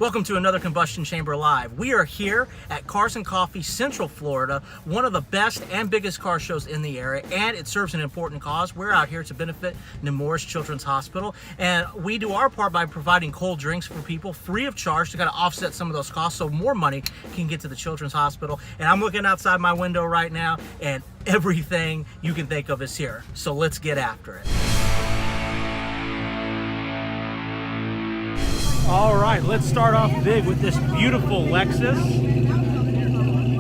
Welcome to another Combustion Chamber Live. We are here at Cars and Coffee, Central Florida, one of the best and biggest car shows in the area, and it serves an important cause. We're out here to benefit Nemours Children's Hospital, and we do our part by providing cold drinks for people free of charge to kind of offset some of those costs so more money can get to the Children's Hospital. And I'm looking outside my window right now, and everything you can think of is here. So let's get after it. All right, let's start off big with this beautiful Lexus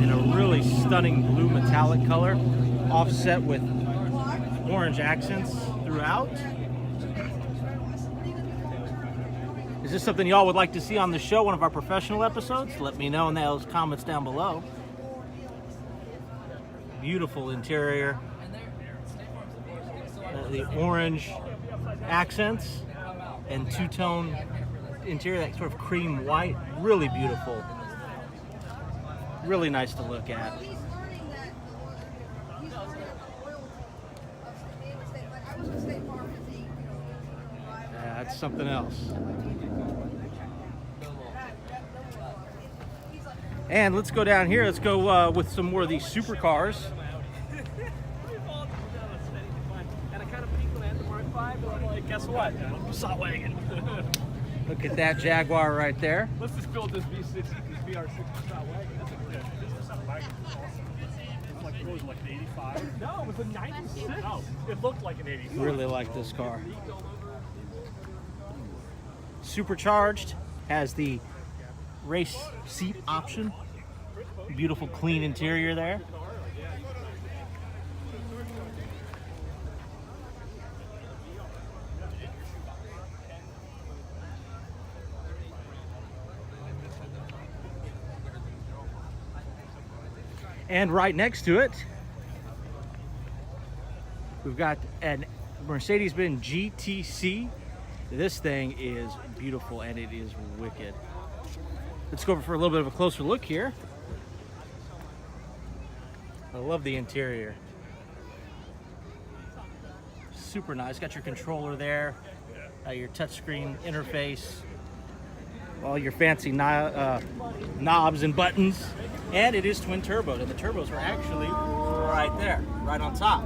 in a really stunning blue metallic color, offset with orange accents throughout. Is this something y'all would like to see on the show, one of our professional episodes? Let me know in those comments down below. Beautiful interior. The orange accents and two-tone interior, that sort of cream white, really beautiful, really nice to look at. Yeah, that's something else. And let's go down here. Let's go with some more of these supercars. And I kind of peeked when I had the Mark V, but I'm like, guess what? Saw wagon. Look at that Jaguar right there. Let's just build this V60, this VR60 shot wagon. That's a great wagon. It's like, what was it, like an 85? No, it was a 96. Oh, it looked like an 85. Really like this car. Supercharged, has the race seat option. Beautiful clean interior there. And right next to it, we've got an Mercedes-Benz GTC. This thing is beautiful and it is wicked. Let's go over for a little bit of a closer look here. I love the interior. Super nice. Got your controller there, your touchscreen interface, all your fancy knobs and buttons. And it is twin turbo, and the turbos are actually right there, right on top.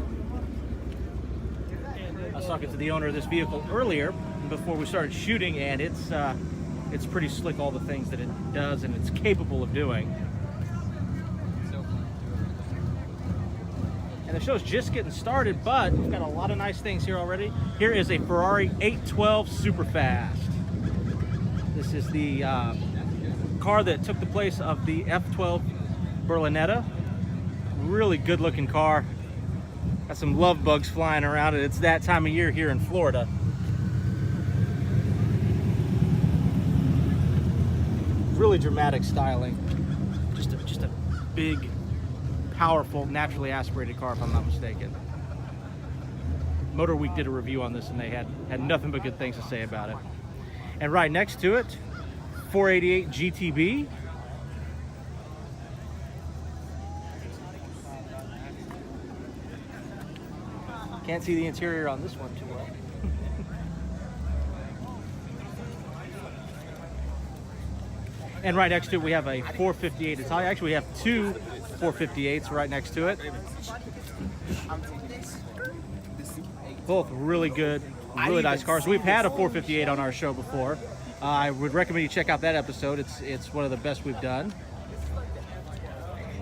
I was talking to the owner of this vehicle earlier before we started shooting, and it's pretty slick, all the things that it does and it's capable of doing. And the show's just getting started, but we've got a lot of nice things here already. Here is a Ferrari 812 Superfast. This is the car that took the place of the F12 Berlinetta. Really good looking car. Got some love bugs flying around it. It's that time of year here in Florida. Really dramatic styling. Just a big, powerful, naturally aspirated car, if I'm not mistaken. Motor Week did a review on this and they had nothing but good things to say about it. And right next to it, 488 GTB. Can't see the interior on this one too well. And right next to it, we have a 458 Italia. Actually, we have two 458s right next to it. Both really good, really nice cars. We've had a 458 on our show before. I would recommend you check out that episode. It's one of the best we've done.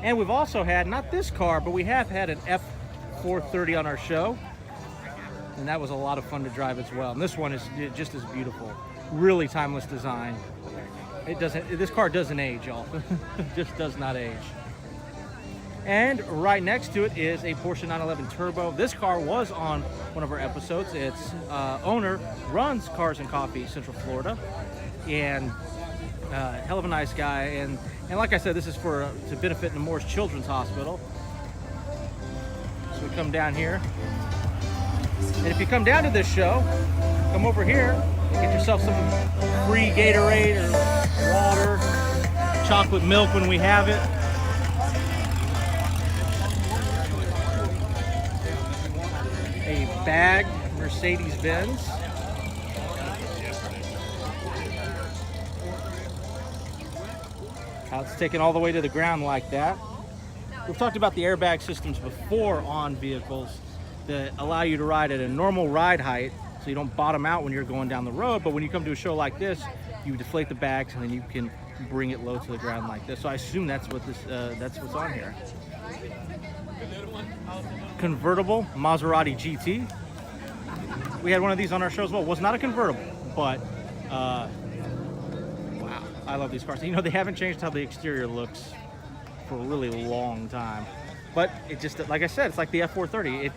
And we've also had, not this car, but we have had an F430 on our show. And that was a lot of fun to drive as well. And this one is just as beautiful. Really timeless design. This car doesn't age, y'all. It just does not age. And right next to it is a Porsche 911 Turbo. This car was on one of our episodes. Its owner runs Cars and Coffee, Central Florida. And hell of a nice guy. And like I said, this is to benefit Nemours Children's Hospital. So we come down here. And if you come down to this show, come over here, get yourself some free Gatorade or water, chocolate milk when we have it. A bagged Mercedes-Benz. It's taken all the way to the ground like that. We've talked about the airbag systems before on vehicles that allow you to ride at a normal ride height, so you don't bottom out when you're going down the road. But when you come to a show like this, you deflate the bags and then you can bring it low to the ground like this. So I assume that's what that's what's on here. Convertible Maserati GT. We had one of these on our show as well. It was not a convertible, but wow, I love these cars. You know, they haven't changed how the exterior looks for a really long time, but it just, like I said, it's like the F430. It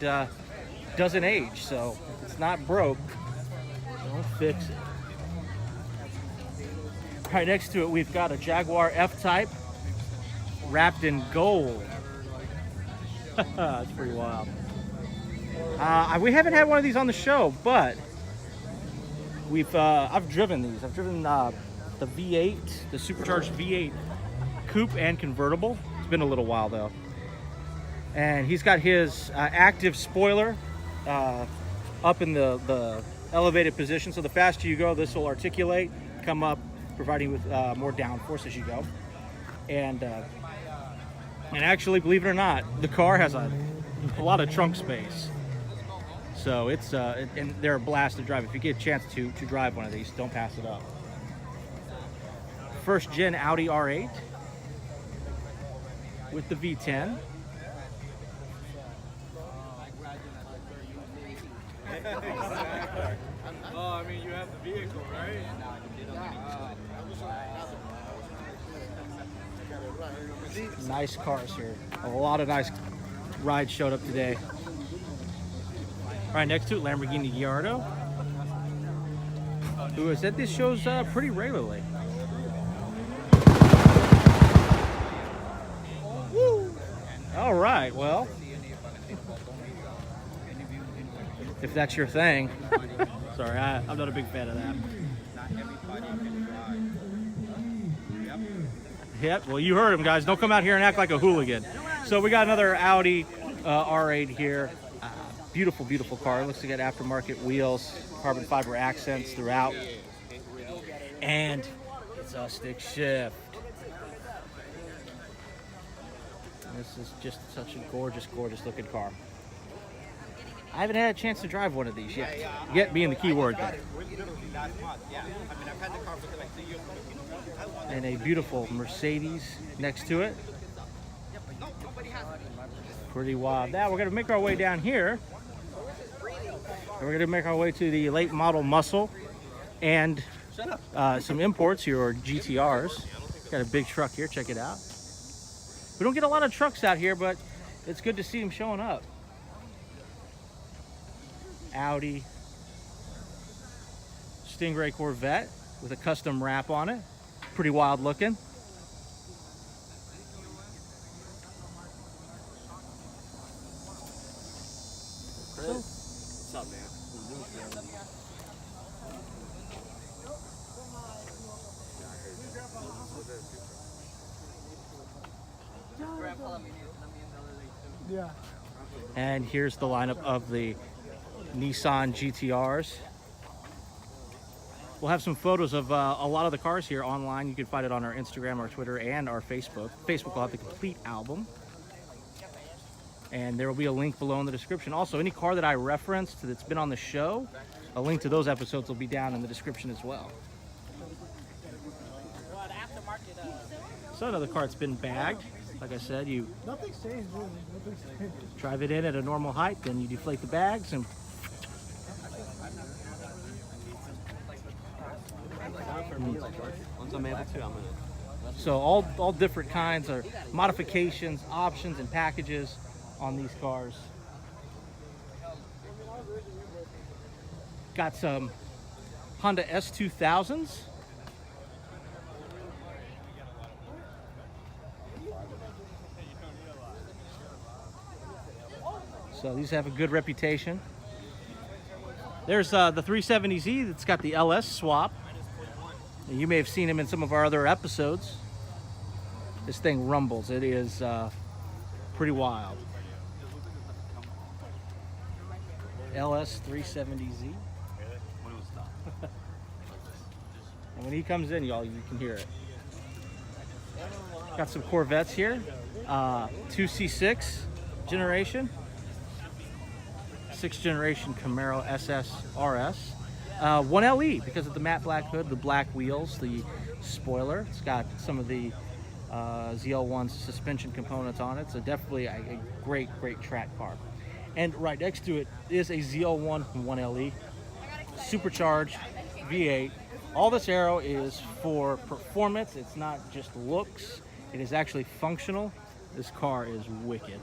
doesn't age, so if it's not broke, don't fix it. All right, next to it, we've got a Jaguar F-Type wrapped in gold. That's pretty wild. We haven't had one of these on the show, but I've driven these. I've driven the V8, the Supercharged V8 coupe and convertible. It's been a little while though. And he's got his active spoiler up in the elevated position. So the faster you go, this will articulate, come up, providing with more downforce as you go. And actually, believe it or not, the car has a lot of trunk space. So it's and they're a blast to drive. If you get a chance to drive one of these, don't pass it up. First gen Audi R8 with the V10. Oh, I mean, you have the vehicle, right? Nice cars here. A lot of nice rides showed up today. All right, next to it, Lamborghini Gt, who is at this shows pretty regularly. Woo! All right, well, if that's your thing. Sorry, I'm not a big fan of that. Yep, well, you heard him, guys. Don't come out here and act like a hooligan. So we got another Audi R8 here. Beautiful, beautiful car. Looks to get aftermarket wheels, carbon fiber accents throughout. And it's a stick shift. This is just such a gorgeous, gorgeous looking car. I haven't had a chance to drive one of these yet. Yet being the key word there. And a beautiful Mercedes next to it. Pretty wild. Now we're going to make our way down here. And we're going to make our way to the late model muscle and some imports here, or GTRs. Got a big truck here. Check it out. We don't get a lot of trucks out here, but it's good to see them showing up. Audi Stingray Corvette with a custom wrap on it. Pretty wild looking. What's up, man? Yeah. And here's the lineup of the Nissan GTRs. We'll have some photos of a lot of the cars here online. You can find it on our Instagram, our Twitter, and our Facebook. Facebook will have the complete album. And there will be a link below in the description. Also, any car that I referenced that's been on the show, a link to those episodes will be down in the description as well. So another car that's been bagged. Like I said, you Nothing's changed, really. Nothing's changed. drive it in at a normal height, then you deflate the bags and Once I'm able to, I'm gonna. so all different kinds of modifications, options, and packages on these cars. Got some Honda S2000s. So these have a good reputation. There's the 370Z that's got the LS swap. You may have seen him in some of our other episodes. This thing rumbles. It is pretty wild. LS 370Z. And when he comes in, y'all, you can hear it. Got some Corvettes here. 2C6 generation. 6th generation Camaro SS RS. 1LE because of the matte black hood, the black wheels, the spoiler. It's got some of the ZL1 suspension components on it. So definitely a great track car. And right next to it is a ZL1 1LE. Supercharged V8. All this aero is for performance. It's not just looks. It is actually functional. This car is wicked.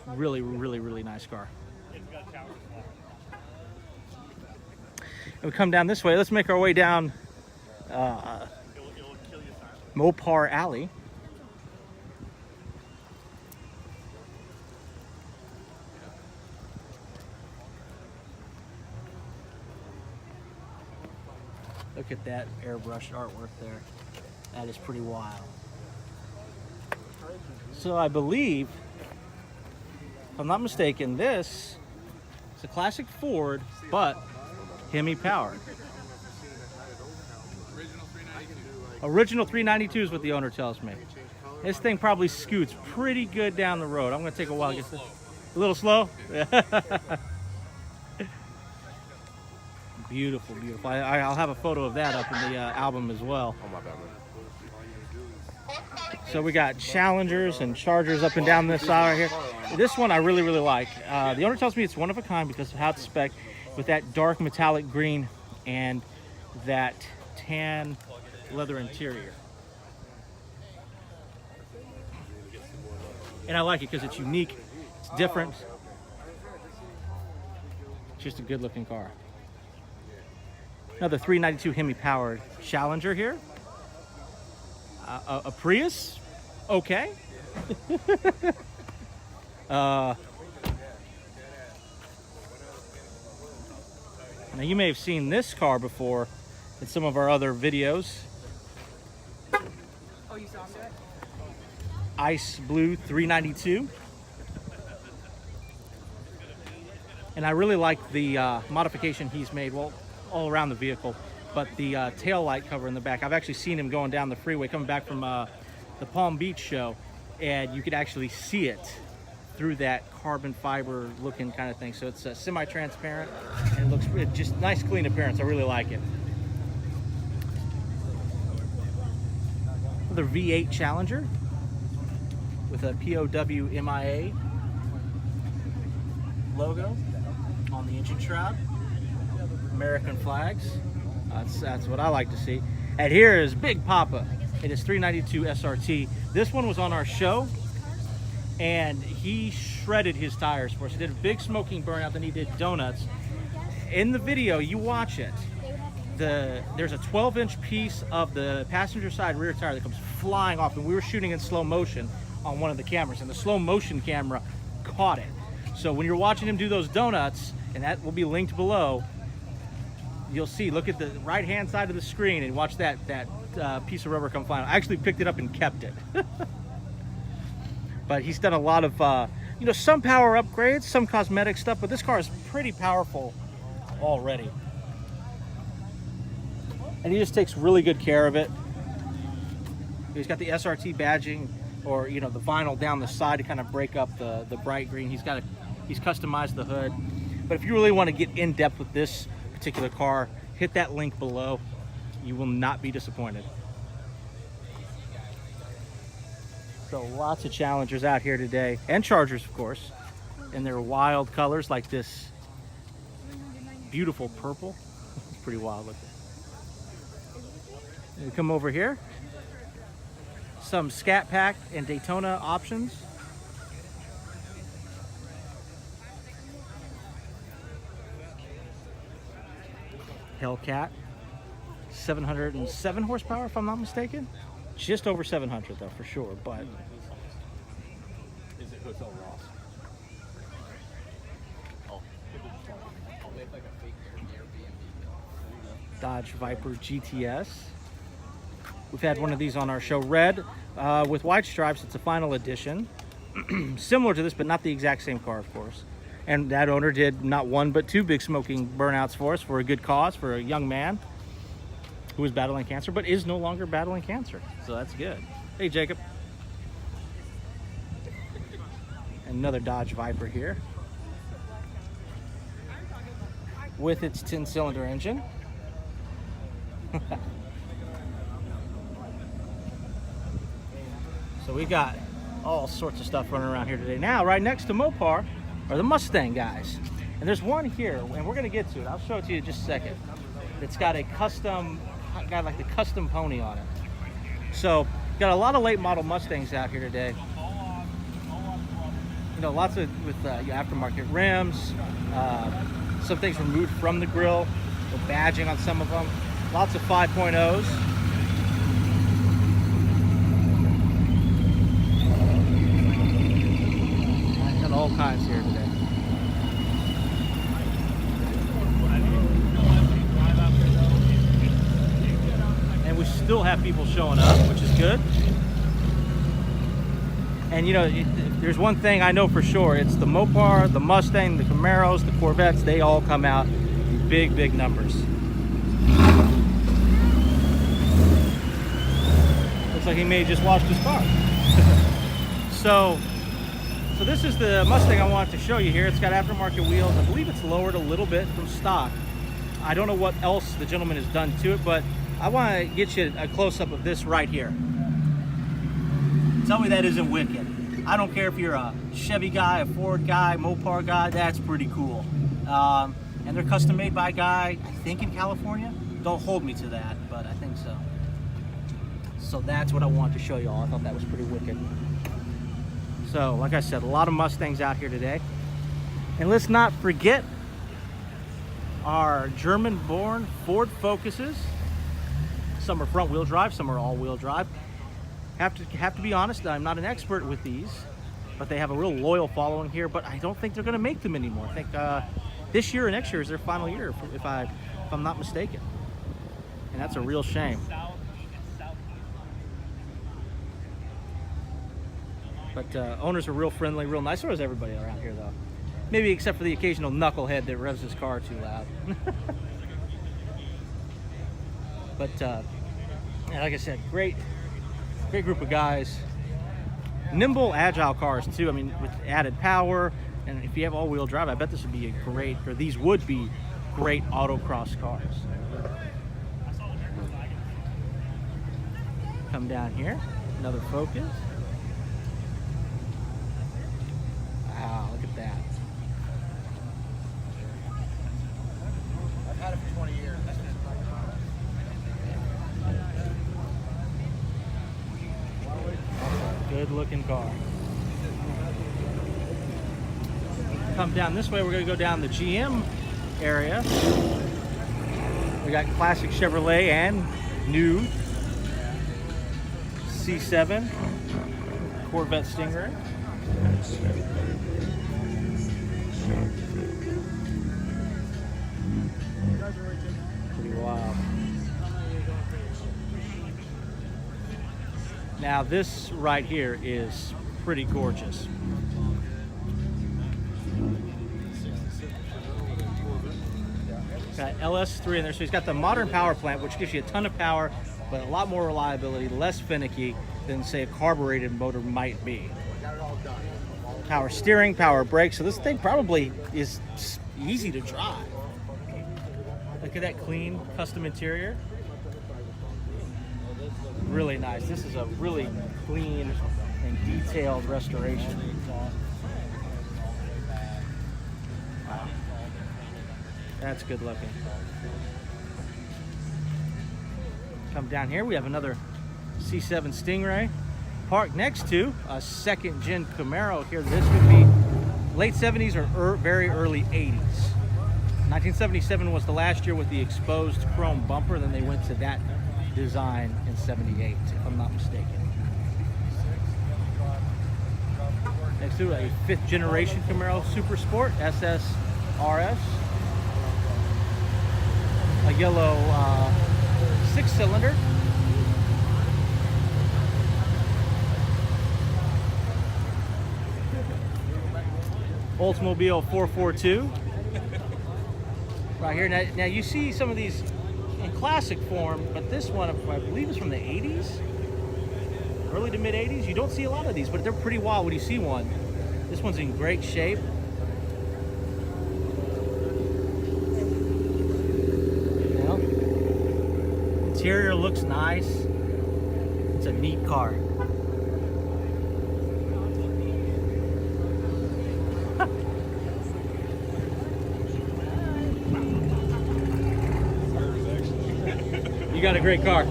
Really nice car. And we come down this way. Let's make our way down Mopar Alley. Look at that airbrushed artwork there. That is pretty wild. So I believe, if I'm not mistaken, this is a classic Ford, but Hemi powered. Original 392 is what the owner tells me. This thing probably scoots pretty good down the road. I'm going to take a while to get this. A little slow? Beautiful. I'll have a photo of that up in the album as well. Oh, my bad, man. So we got Challengers and Chargers up and down this side right here. This one I really like. The owner tells me it's one of a kind because of how it's spec'd with that dark metallic green and that tan leather interior. And I like it because it's unique, it's different. It's just a good looking car. Another 392 Hemi powered Challenger here. A Prius, okay. Now you may have seen this car before in some of our other videos. Oh, you saw me? Ice Blue 392. And I really like the modification he's made, well, all around the vehicle, but the tail light cover in the back. I've actually seen him going down the freeway, coming back from the Palm Beach show, and you could actually see it through that carbon fiber looking kind of thing. So it's semi-transparent, and it looks just nice, clean appearance. I really like it. Another V8 Challenger with a POW MIA logo on the engine shroud. American flags. That's what I like to see. And here is Big Papa. It is 392 SRT. This one was on our show, and he shredded his tires for us. He did a big smoking burnout, then he did donuts. In the video, you watch it, there's a 12-inch piece of the passenger side rear tire that comes flying off, and we were shooting in slow motion on one of the cameras, and the slow motion camera caught it. So when you're watching him do those donuts, and that will be linked below, you'll see, look at the right hand side of the screen and watch that piece of rubber come flying. I actually picked it up and kept it. But he's done a lot of some power upgrades, some cosmetic stuff, but this car is pretty powerful already, and he just takes really good care of it. He's got the SRT badging, or the vinyl down the side to kind of break up the bright green. He's customized the hood. But if you really want to get in depth with this particular car, hit that link below. You will not be disappointed. So lots of Challengers out here today, and Chargers, of course, in their wild colors like this beautiful purple. It's pretty wild looking. And we come over here, some Scat Pack and Daytona options. Hellcat, 707 horsepower if I'm not mistaken. Just over 700 though, for sure, but Is it Hotel Ross? Dodge Vipers GTS. We've had one of these on our show, red with white stripes. It's a final edition. Similar to this, but not the exact same car, of course. And that owner did not one, but two big smoking burnouts for us for a good cause, for a young man. who is battling cancer, but is no longer battling cancer. So that's good. Hey, Jacob. Another Dodge Viper here with its 10-cylinder engine. So we got all sorts of stuff running around here today. Now, right next to Mopar are the Mustang guys. And there's one here, and we're gonna get to it. I'll show it to you in just a second. It's got a custom, got like the custom pony on it. So, got a lot of late model Mustangs out here today. You know, lots of with aftermarket rims, some things removed from the grill, with badging on some of them. Lots of 5.0s. Got all kinds here today. And we still have people showing up, which is good. And you know, there's one thing I know for sure. It's the Mopar, the Mustang, the Camaros, the Corvettes. They all come out in big, big numbers. Looks like he may have just washed his car. So this is the Mustang I wanted to show you here. It's got aftermarket wheels. I believe it's lowered a little bit from stock. I don't know what else the gentleman has done to it, but I want to get you a close-up of this right here. Tell me that isn't wicked. I don't care if you're a Chevy guy, a Ford guy, Mopar guy, that's pretty cool. And they're custom made by a guy, I think in California. Don't hold me to that, but I think so. So that's what I wanted to show you all. I thought that was pretty wicked. So, like I said, a lot of Mustangs out here today. And let's not forget our German-born Ford Focuses. Some are front-wheel drive, some are all-wheel drive. Have to be honest, I'm not an expert with these, but they have a real loyal following here, but I don't think they're going to make them anymore. I think this year or next year is their final year, if I'm not mistaken. And that's a real shame. But owners are real friendly, real nice. So is everybody around here, though. Maybe except for the occasional knucklehead that revs his car too loud. But yeah, like I said, great group of guys. Nimble, agile cars too. I mean, with added power, and if you have all-wheel drive, I bet this would be a great, or these would be great autocross cars. Come down here, another Focus. Wow, look at that. I've had it for 20 years. Good looking car. Come down this way, we're going to go down the GM area. We got classic Chevrolet and new C7 Corvette Stingray. Pretty wild. Now this right here is pretty gorgeous. Got LS3 in there, so he's got the modern power plant, which gives you a ton of power, but a lot more reliability, less finicky than say a carbureted motor might be. Power steering, power brakes, so this thing probably is easy to drive. Look at that clean custom interior. Really nice. This is a really clean and detailed restoration. Wow. That's good looking. Come down here, we have another C7 Stingray parked next to a second gen Camaro here. This would be late 70s or very early 80s. 1977 was the last year with the exposed chrome bumper, then they went to that design in 78, if I'm not mistaken. Next to a 5th generation Camaro Super Sport SS RS. A yellow 6-cylinder. Oldsmobile 442. Right here. Now you see some of these classic form, but this one I believe is from the 80s, early to mid 80s. You don't see a lot of these, but they're pretty wild when you see one. This one's in great shape. Interior looks nice. It's a neat car. You got a great car.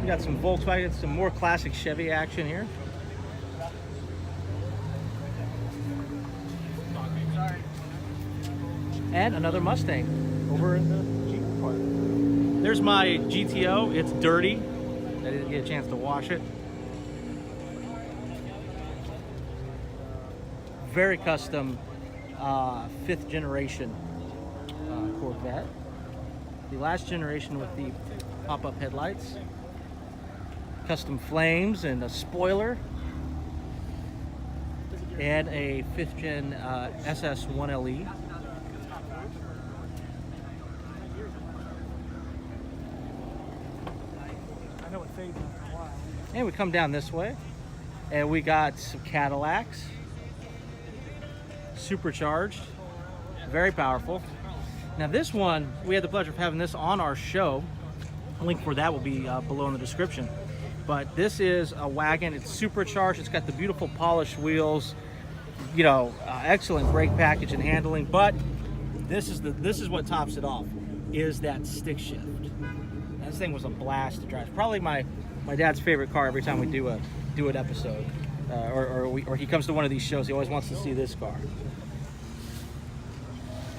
We got some Volkswagen, some more classic Chevy action here. And another Mustang over in the Jeep part. There's my GTO. It's dirty. I didn't get a chance to wash it. Very custom 5th generation Corvette. The last generation with the pop-up headlights. Custom flames and a spoiler. And a 5th gen SS1LE. And we come down this way, and we got some Cadillacs, Supercharged, very powerful. Now this one, we had the pleasure of having this on our show. A link for that will be below in the description. But this is a wagon, it's supercharged, it's got the beautiful polished wheels, you know, excellent brake package and handling, but this is what tops it off, is that stick shift. This thing was a blast to drive. Probably my dad's favorite car every time we do an episode, or he comes to one of these shows. He always wants to see this car.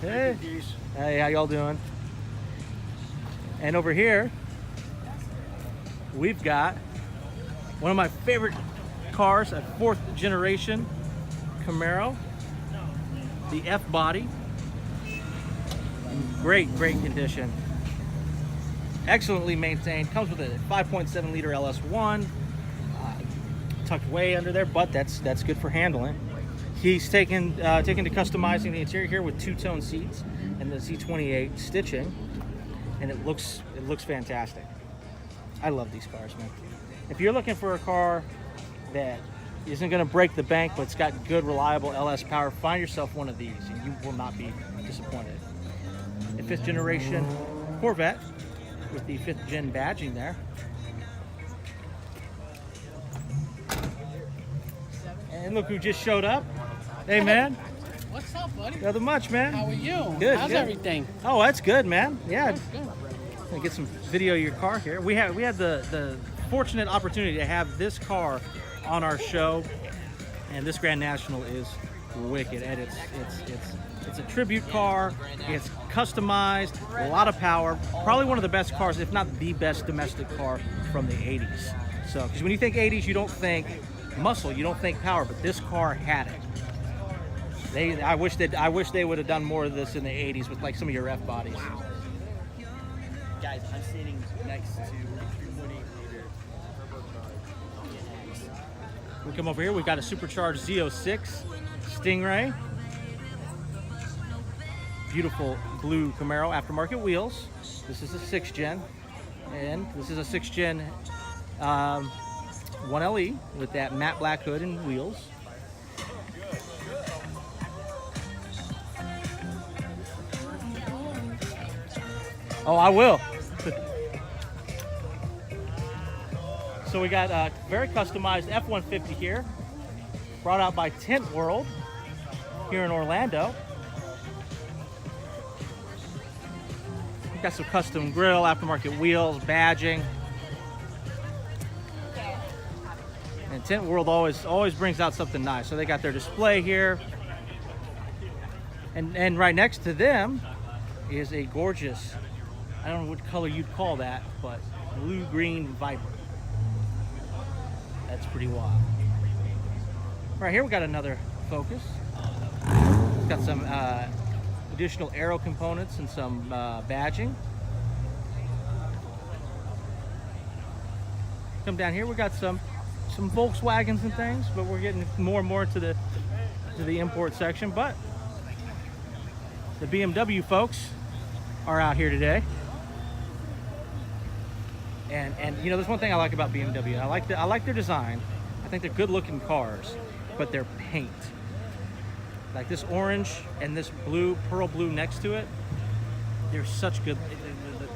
Hey, hey, how y'all doing? And over here, we've got one of my favorite cars, a 4th generation Camaro, the F body, in great condition. Excellently maintained, comes with a 5.7 liter LS1, tucked way under there, but that's good for handling. He's taken to customizing the interior here with 2-tone seats and the Z28 stitching, and it looks fantastic. I love these cars, man. If you're looking for a car that isn't going to break the bank, but it's got good, reliable LS power, find yourself one of these, and you will not be disappointed. A 5th generation Corvette with the 5th gen badging there. And look who just showed up. Hey, man. What's up, buddy? Nothing much, man. How are you? Good. How's good. everything? Oh, that's good, man. Yeah. That's good. Gonna get some video of your car here. We had the fortunate opportunity to have this car on our show, and this Grand National is wicked, and it's a tribute car. It's customized, a lot of power. Probably one of the best cars, if not the best domestic car from the 80s. So, because when you think 80s, you don't think muscle, you don't think power, but this car had it. I wish they would have done more of this in the 80s with like some of your F bodies. Guys, I'm sitting next to 3.8 liter turbocharged. We come over here, we've got a Supercharged Zo6 Stingray. Beautiful blue Camaro aftermarket wheels. This is a 6th gen, and this is a 6th gen 1LE with that matte black hood and wheels. Oh, I will. So we got a very customized F-150 here, brought out by Tint World here in Orlando. We've got some custom grill, aftermarket wheels, badging. And Tint World always brings out something nice. So they got their display here. And right next to them is a gorgeous, I don't know what color you'd call that, but blue-green Viper. That's pretty wild. Right here we got another Focus. It's got some additional aero components and some badging. Come down here, we got some Volkswagens and things, but we're getting more and more to the import section. But the BMW folks are out here today. And you know, there's one thing I like about BMW. I like their design. I think they're good looking cars, but their paint. Like this orange and this blue, pearl blue next to it, they're such good.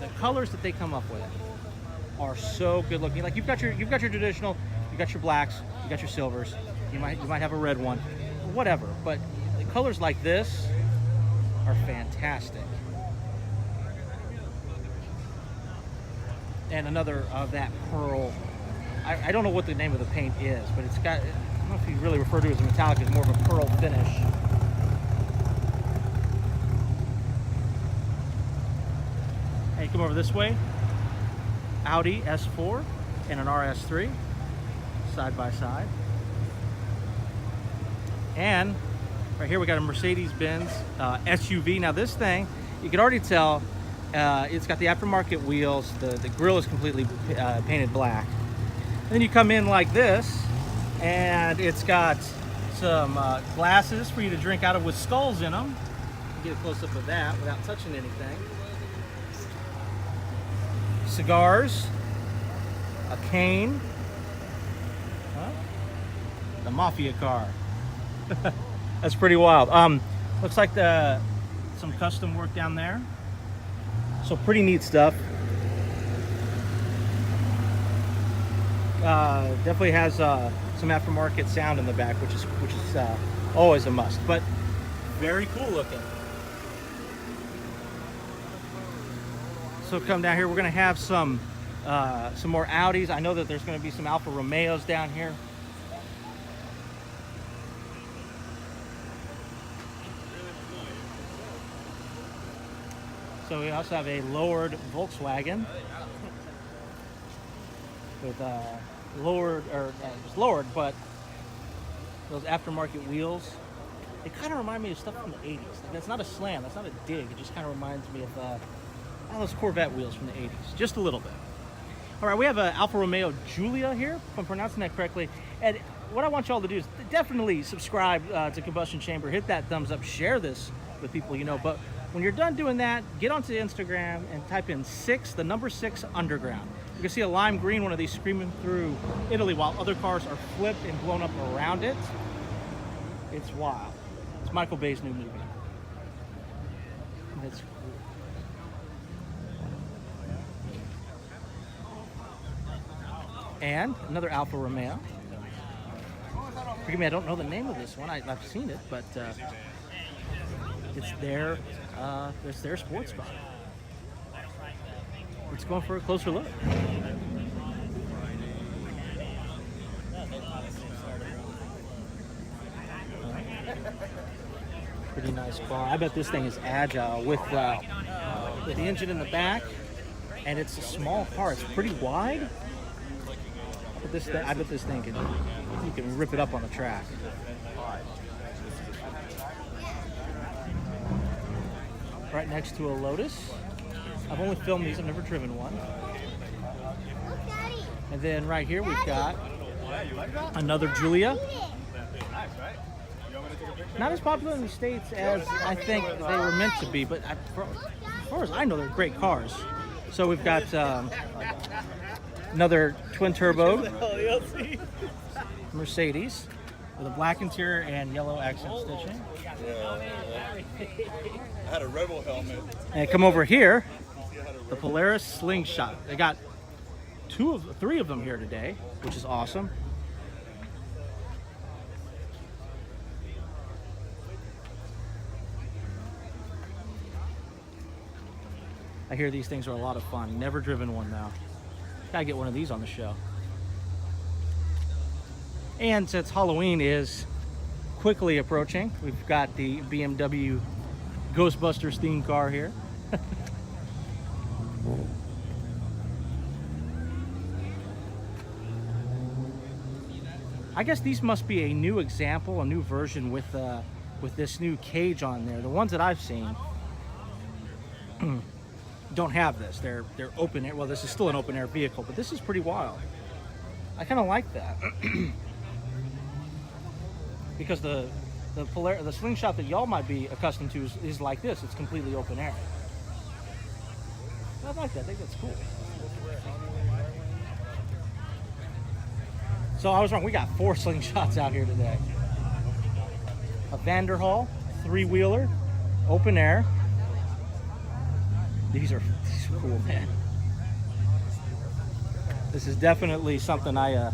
The colors that they come up with are so good looking. Like you've got your traditional, you got your blacks, you got your silvers. You might have a red one, whatever. But the colors like this are fantastic. And another of that pearl. I don't know what the name of the paint is, but it's got, I don't know if you really refer to it as a metallic, it's more of a pearl finish. And you come over this way, Audi S4 and an RS3, side by side. And right here we got a Mercedes-Benz SUV. Now this thing, you can already tell, it's got the aftermarket wheels. The grille is completely painted black. And then you come in like this, and it's got some glasses for you to drink out of with skulls in them. Get a close up of that without touching anything. Cigars, a cane, the mafia car. That's pretty wild. Looks like some custom work down there. So pretty neat stuff. Definitely has some aftermarket sound in the back, which is always a must. But very cool looking. So come down here. We're gonna have some more Audis. I know that there's gonna be some Alfa Romeos down here. So we also have a lowered Volkswagen with just lowered, but those aftermarket wheels. They kind of remind me of stuff from the 80s. Like, that's not a slam, that's not a dig. It just kind of reminds me of those Corvette wheels from the 80s, just a little bit. All right, we have an Alfa Romeo Giulia here, if I'm pronouncing that correctly. And what I want y'all to do is definitely subscribe to Combustion Chamber, hit that thumbs up, share this with people you know. But when you're done doing that, get onto Instagram and type in 6 Underground. You can see a lime green one of these screaming through Italy while other cars are flipped and blown up around it. It's wild. It's Michael Bay's new movie. That's cool. And another Alfa Romeo. Forgive me, I don't know the name of this one. I've seen it, but it's their sports car. Let's go for a closer look. Pretty nice car. I bet this thing is agile with the engine in the back, and it's a small car. It's pretty wide. I bet this thing you can rip it up on the track. Right next to a Lotus. I've only filmed these, I've never driven one. And then right here we've got another Giulia. Not as popular in the States as I think they were meant to be, but as far as I know, they're great cars. So we've got another twin turbo Mercedes with a black interior and yellow accent stitching. I had a rebel helmet. And come over here, the Polaris Slingshot. They got 3 of them here today, which is awesome. I hear these things are a lot of fun. Never driven one though. Gotta get one of these on the show. And since Halloween is quickly approaching, we've got the BMW Ghostbusters themed car here. I guess these must be a new example, a new version with this new cage on there. The ones that I've seen don't have this. They're open air. Well, this is still an open air vehicle, but this is pretty wild. I kind of like that because the the Slingshot that y'all might be accustomed to is like this. It's completely open air. I like that. I think that's cool. So I was wrong. We got 4 Slingshots out here today. A Vanderhall 3-wheeler, open air. These are cool, man. This is definitely something I'd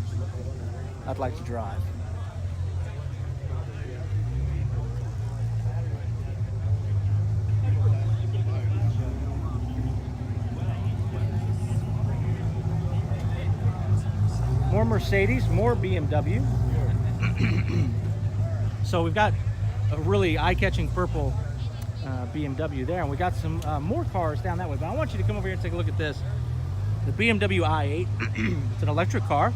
like to drive. More Mercedes, more BMW. So we've got a really eye-catching purple BMW there, and we got some more cars down that way. But I want you to come over here and take a look at this. The Bmw i8. It's an electric car.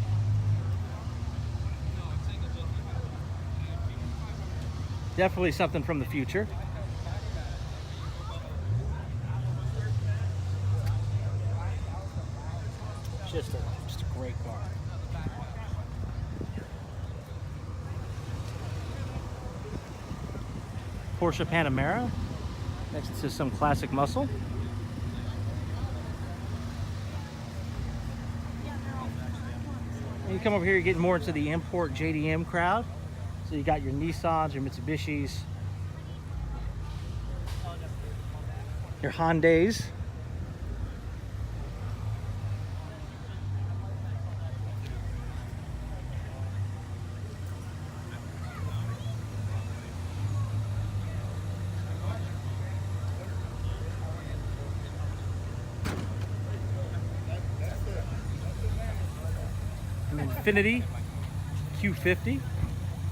Definitely something from the future. Just a great car. Porsche Panamera next to some classic muscle. And you come over here, you're getting more into the import JDM crowd. So you got your Nissans, your Mitsubishis, your Hyundais. Infiniti Q50.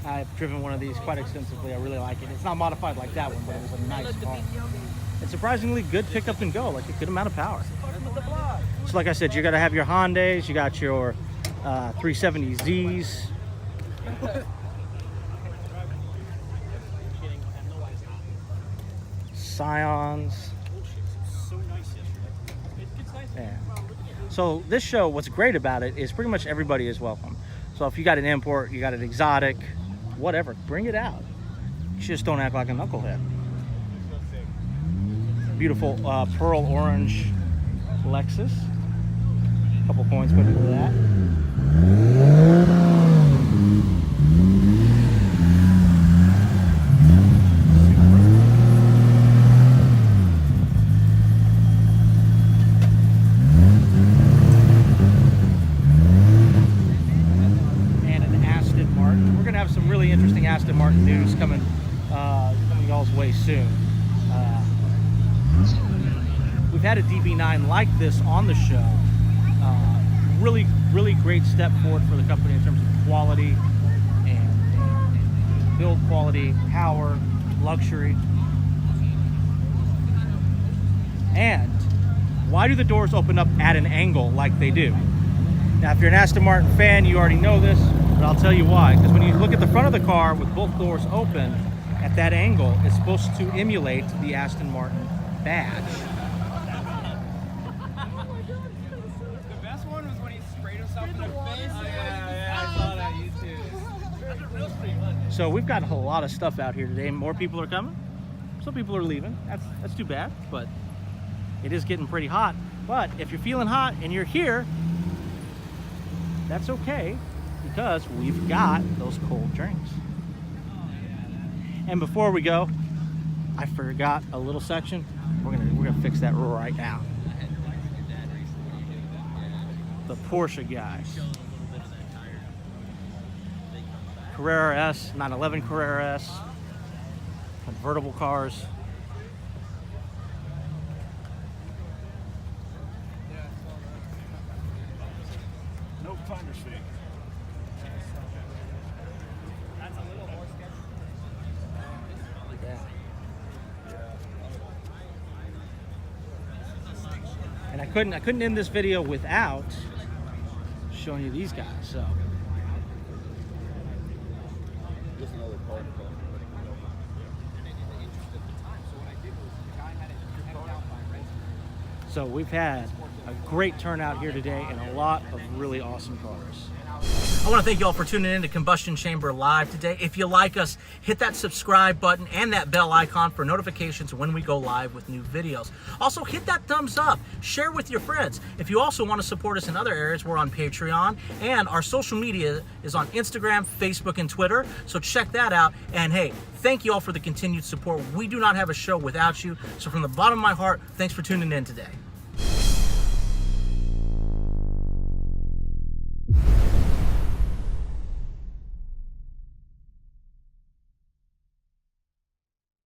I've driven one of these quite extensively. I really like it. It's not modified like that one, but it was a nice car. It's surprisingly good pick up and go, like a good amount of power. So like I said, you got to have your Hyundais, you got your 370Zs. Scions. Yeah. So this show, what's great about it is pretty much everybody is welcome. So if you got an import, you got an exotic, whatever, bring it out. Just don't act like a knucklehead. Beautiful pearl orange Lexus. A couple coins put into that. Aston Martin news coming y'all's way soon. We've had a DB9 like this on the show. Really great step forward for the company in terms of quality and build quality, power, luxury. And why do the doors open up at an angle like they do? Now, if you're an Aston Martin fan, you already know this, but I'll tell you why. Because when you look at the front of the car with both doors open at that angle, it's supposed to emulate the Aston Martin badge. The best one was when he sprayed himself in the face. Yeah, I saw that YouTube. So we've got a lot of stuff out here today. More people are coming. Some people are leaving. That's too bad, but it is getting pretty hot. But if you're feeling hot and you're here, that's okay, because we've got those cold drinks. And before we go, I forgot a little section. We're gonna fix that right now. The Porsche guys. Carrera S, 911 Carrera S, convertible cars. No timer shake. That's a little more sketchy. And I couldn't end this video without showing you these guys. So we've had a great turnout here today and a lot of really awesome cars. I want to thank you all for tuning in to Combustion Chamber Live today. If you like us, hit that subscribe button and that bell icon for notifications when we go live with new videos. Also, hit that thumbs up. Share with your friends. If you also want to support us in other areas, we're on Patreon, and our social media is on Instagram, Facebook, and Twitter. So check that out. And hey, thank you all for the continued support. We do not have a show without you. So from the bottom of my heart, thanks for tuning in today.